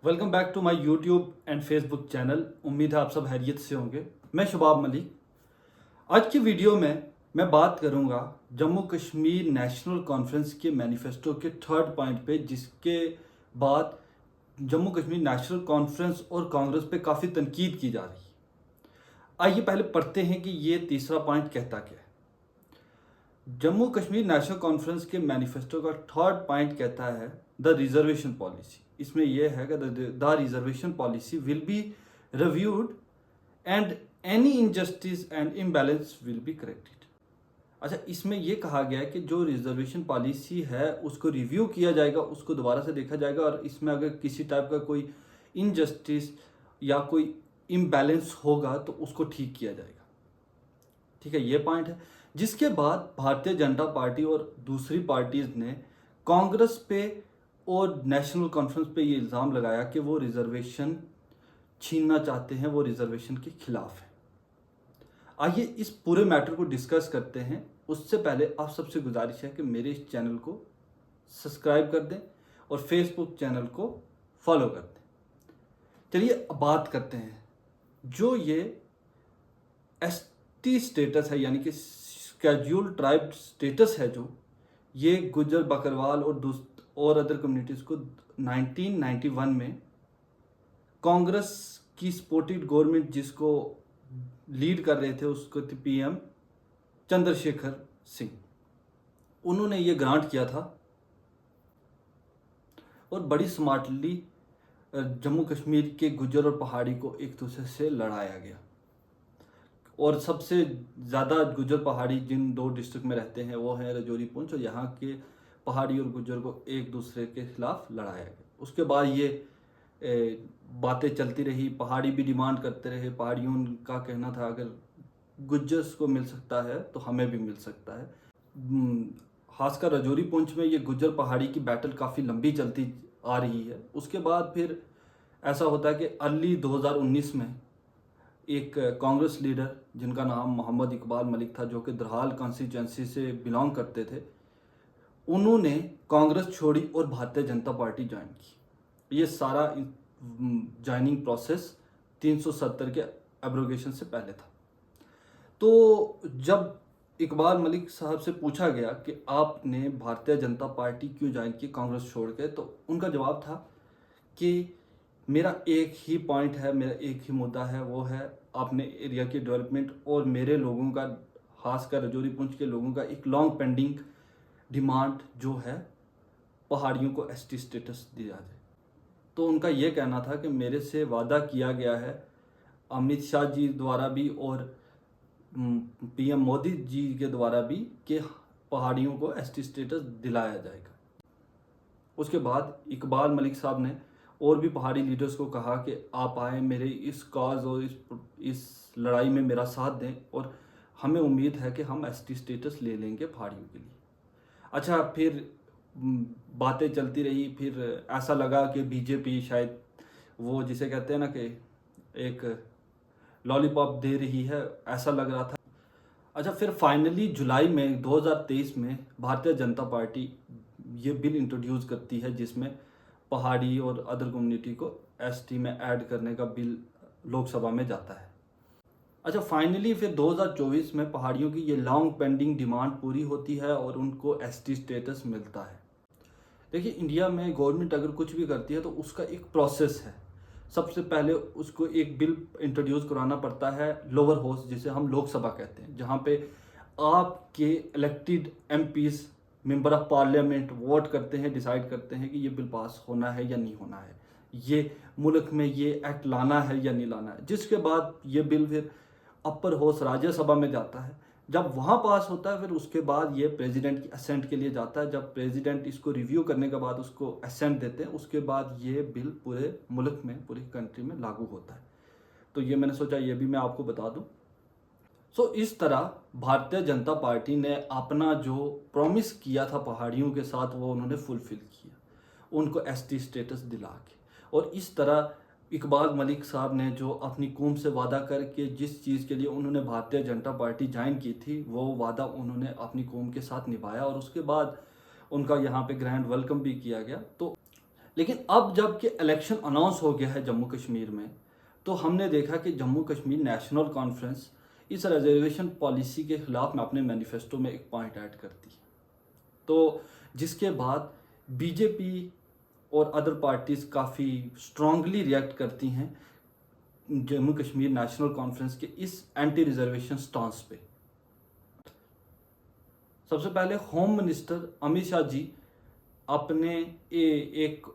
Welcome back to my YouTube and Facebook channel. उम्मीद है आप सब खैरियत से होंगे। मैं शुभाब मलिक। आज की वीडियो में मैं बात करूंगा जम्मू कश्मीर नेशनल कॉन्फ्रेंस के मैनिफेस्टो के थर्ड पॉइंट पे, जिसके बाद जम्मू कश्मीर नेशनल कॉन्फ्रेंस और कांग्रेस पे काफ़ी तनकीद की जा रही है। आइए पहले पढ़ते हैं कि ये तीसरा पॉइंट कहता क्या है। जम्मू कश्मीर नेशनल कॉन्फ्रेंस के मैनिफेस्टो का थर्ड पॉइंट कहता है द रिजर्वेशन पॉलिसी। इसमें यह है कि the reservation policy will be reviewed and any injustice and imbalance will be corrected. अच्छा, इसमें यह कहा गया है कि जो रिजर्वेशन पॉलिसी है उसको रिव्यू किया जाएगा, उसको दोबारा से देखा जाएगा और इसमें अगर किसी टाइप का कोई इनजस्टिस या कोई इम्बैलेंस होगा तो उसको ठीक किया जाएगा। ठीक है, ये पॉइंट है। जिसके बाद भारतीय जनता पार्टी और दूसरी पार्टीज ने कांग्रेस पे और नेशनल कॉन्फ्रेंस पे ये इल्ज़ाम लगाया कि वो रिजर्वेशन छीनना चाहते हैं, वो रिजर्वेशन के खिलाफ है। आइए इस पूरे मैटर को डिस्कस करते हैं। उससे पहले आप सबसे गुजारिश है कि मेरे इस चैनल को सब्सक्राइब कर दें और फेसबुक चैनल को फॉलो कर दें। चलिए अब बात करते हैं। जो ये एसटी स्टेटस है, यानी कि स्केड्यूल ट्राइब स्टेटस है, जो ये गुज्जर बकरवाल और अदर कम्युनिटीज़ को 1991 में कांग्रेस की सपोर्टेड गवर्नमेंट जिसको लीड कर रहे थे उसको थे पीएम चंद्रशेखर सिंह, उन्होंने ये ग्रांट किया था और बड़ी स्मार्टली जम्मू कश्मीर के गुज्जर और पहाड़ी को एक दूसरे से लड़ाया गया। और सबसे ज़्यादा गुज्जर पहाड़ी जिन दो डिस्ट्रिक्ट में रहते हैं वो है राजौरी पुंछ, और यहाँ के पहाड़ी और गुज्जर को एक दूसरे के खिलाफ लड़ाया गया। उसके बाद ये बातें चलती रही, पहाड़ी भी डिमांड करते रहे। पहाड़ियों का कहना था अगर गुज्जर्स को मिल सकता है तो हमें भी मिल सकता है। खासकर राजौरी पुंछ में ये गुज्जर पहाड़ी की बैटल काफ़ी लंबी चलती आ रही है। उसके बाद फिर ऐसा होता है कि अर्ली 2019 में एक कांग्रेस लीडर जिनका नाम मोहम्मद इकबाल मलिक था, जो कि दरहाल कॉन्स्टिट्यूंसी से बिलोंग करते थे, उन्होंने कांग्रेस छोड़ी और भारतीय जनता पार्टी ज्वाइन की। ये सारा ज्वाइनिंग प्रोसेस 370 के एब्रोगेशन से पहले था। तो जब इकबाल मलिक साहब से पूछा गया कि आपने भारतीय जनता पार्टी क्यों ज्वाइन की कांग्रेस छोड़ के, तो उनका जवाब था कि मेरा एक ही पॉइंट है, मेरा एक ही मुद्दा है, वो है आपने एरिया की डेवलपमेंट और मेरे लोगों का, खासकर राजौरी पुंछ के लोगों का एक लॉन्ग पेंडिंग डिमांड जो है पहाड़ियों को एसटी स्टेटस दिया जाए। तो उनका ये कहना था कि मेरे से वादा किया गया है अमित शाह जी द्वारा भी और पीएम मोदी जी के द्वारा भी कि पहाड़ियों को एसटी स्टेटस दिलाया जाएगा। उसके बाद इकबाल मलिक साहब ने और भी पहाड़ी लीडर्स को कहा कि आप आए, मेरे इस कॉज और इस लड़ाई में मेरा साथ दें और हमें उम्मीद है कि हम एसटी स्टेटस ले लेंगे पहाड़ियों के लिए। अच्छा, फिर बातें चलती रही। फिर ऐसा लगा कि बीजेपी शायद वो जिसे कहते हैं ना कि एक लॉलीपॉप दे रही है, ऐसा लग रहा था। अच्छा, फिर फाइनली जुलाई में 2023 में भारतीय जनता पार्टी ये बिल इंट्रोड्यूस करती है जिसमें पहाड़ी और अदर कम्युनिटी को एसटी में ऐड करने का बिल लोकसभा में जाता है। अच्छा, फाइनली फिर 2024 में पहाड़ियों की ये लॉन्ग पेंडिंग डिमांड पूरी होती है और उनको एसटी स्टेटस मिलता है। देखिए, इंडिया में गवर्नमेंट अगर कुछ भी करती है तो उसका एक प्रोसेस है। सबसे पहले उसको एक बिल इंट्रोड्यूस कराना पड़ता है लोअर हाउस, जिसे हम लोकसभा कहते हैं, जहाँ पे आपके elected MPs member of parliament vote करते हैं, डिसाइड करते हैं कि ये बिल पास होना है या नहीं होना है, ये मुल्क में ये एक्ट लाना है या नहीं लाना है। जिसके बाद ये बिल फिर अपर हाउस राज्यसभा में जाता है। जब वहाँ पास होता है फिर उसके बाद ये प्रेसिडेंट की असेंट के लिए जाता है। जब प्रेसिडेंट इसको रिव्यू करने के बाद उसको असेंट देते हैं, उसके बाद ये बिल पूरे मुल्क में, पूरी कंट्री में लागू होता है। तो ये मैंने सोचा ये भी मैं आपको बता दूं। सो इस तरह भारतीय जनता पार्टी ने अपना जो प्रॉमिस किया था पहाड़ियों के साथ वो उन्होंने फुलफिल किया, उनको एसटी स्टेटस दिला के। और इस तरह इकबाल मलिक साहब ने जो अपनी कौम से वादा करके जिस चीज़ के लिए उन्होंने भारतीय जनता पार्टी ज्वाइन की थी, वो वादा उन्होंने अपनी कौम के साथ निभाया और उसके बाद उनका यहाँ पे ग्रैंड वेलकम भी किया गया। तो लेकिन अब जब कि इलेक्शन अनाउंस हो गया है जम्मू कश्मीर में, तो हमने देखा कि जम्मू कश्मीर नेशनल कॉन्फ्रेंस इस रिजर्वेशन पॉलिसी के खिलाफ में अपने मैनिफेस्टो में एक पॉइंट ऐड करती है। तो जिसके बाद बीजेपी और अदर पार्टीज़ काफ़ी स्ट्रांगली रिएक्ट करती हैं जम्मू कश्मीर नेशनल कॉन्फ्रेंस के इस एंटी रिजर्वेशन स्टांस पे। सबसे पहले होम मिनिस्टर अमित शाह जी अपने एक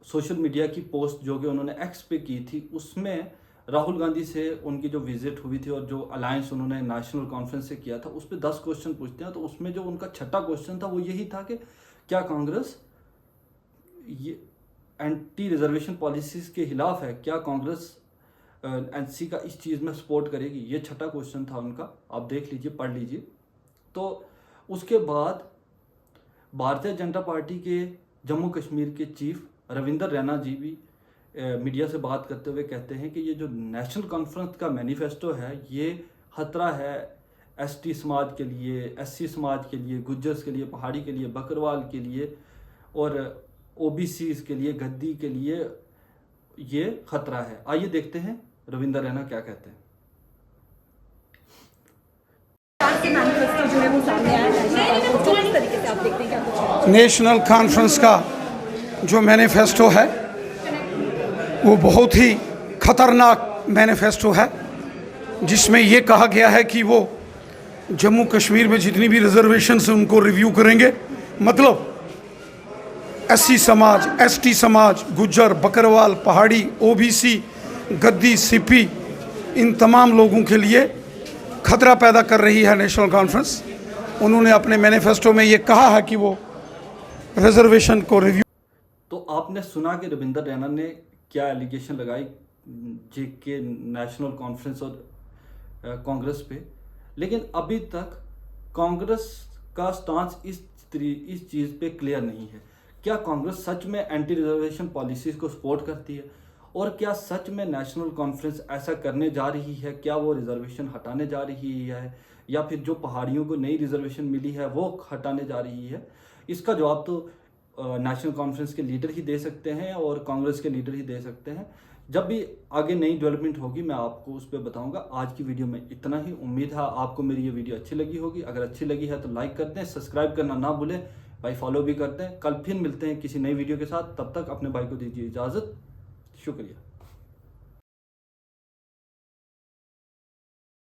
सोशल मीडिया की पोस्ट जो कि उन्होंने एक्स पे की थी, उसमें राहुल गांधी से उनकी जो विजिट हुई थी और जो अलायंस उन्होंने नेशनल कॉन्फ्रेंस से किया था, उस पर 10 क्वेश्चन पूछते हैं। तो उसमें जो उनका छठा क्वेश्चन था वो यही था कि क्या कांग्रेस ये एंटी रिजर्वेशन पॉलिसीज के खिलाफ है, क्या कांग्रेस एनसी का इस चीज़ में सपोर्ट करेगी। ये छठा क्वेश्चन था उनका, आप देख लीजिए, पढ़ लीजिए। तो उसके बाद भारतीय जनता पार्टी के जम्मू कश्मीर के चीफ रविंदर रैना जी भी मीडिया से बात करते हुए कहते हैं कि ये जो नेशनल कॉन्फ्रेंस का मैनिफेस्टो है ये खतरा है एसटी समाज के लिए, एससी समाज के लिए, गुज्जर्स के लिए, पहाड़ी के लिए, बकरवाल के लिए और ओबीसीज के लिए, गद्दी के लिए ये खतरा है। आइए देखते हैं रविंदर रैना क्या कहते हैं। नेशनल कॉन्फ्रेंस का जो मैनिफेस्टो है वो बहुत ही खतरनाक मैनिफेस्टो है, जिसमें ये कहा गया है कि वो जम्मू कश्मीर में जितनी भी रिजर्वेशंस हैं उनको रिव्यू करेंगे। मतलब एससी समाज, एसटी समाज, गुज्जर, बकरवाल, पहाड़ी, ओबीसी, गद्दी, सिपी, इन तमाम लोगों के लिए खतरा पैदा कर रही है नेशनल कॉन्फ्रेंस। उन्होंने अपने मैनिफेस्टो में ये कहा है कि वो रिजर्वेशन को रिव्यू। तो आपने सुना कि रविंदर रैना ने क्या एलिगेशन लगाई जेके नेशनल कॉन्फ्रेंस और कांग्रेस पे, लेकिन अभी तक कांग्रेस का स्टांस इस चीज़ पे क्लियर नहीं है। क्या कांग्रेस सच में एंटी रिजर्वेशन पॉलिसीज़ को सपोर्ट करती है, और क्या सच में नेशनल कॉन्फ्रेंस ऐसा करने जा रही है? क्या वो रिजर्वेशन हटाने जा रही है, या फिर जो पहाड़ियों को नई रिजर्वेशन मिली है वो हटाने जा रही है? इसका जवाब तो नेशनल कॉन्फ्रेंस के लीडर ही दे सकते हैं और कांग्रेस के लीडर ही दे सकते हैं। जब भी आगे नई डेवलपमेंट होगी मैं आपको उस पर बताऊंगा। आज की वीडियो में इतना ही। उम्मीद है आपको मेरी ये वीडियो अच्छी लगी होगी। अगर अच्छी लगी है तो लाइक कर दें, सब्सक्राइब करना ना भूलें, भाई फॉलो भी करते हैं। कल फिर मिलते हैं किसी नई वीडियो के साथ। तब तक अपने भाई को दीजिए इजाज़त। शुक्रिया।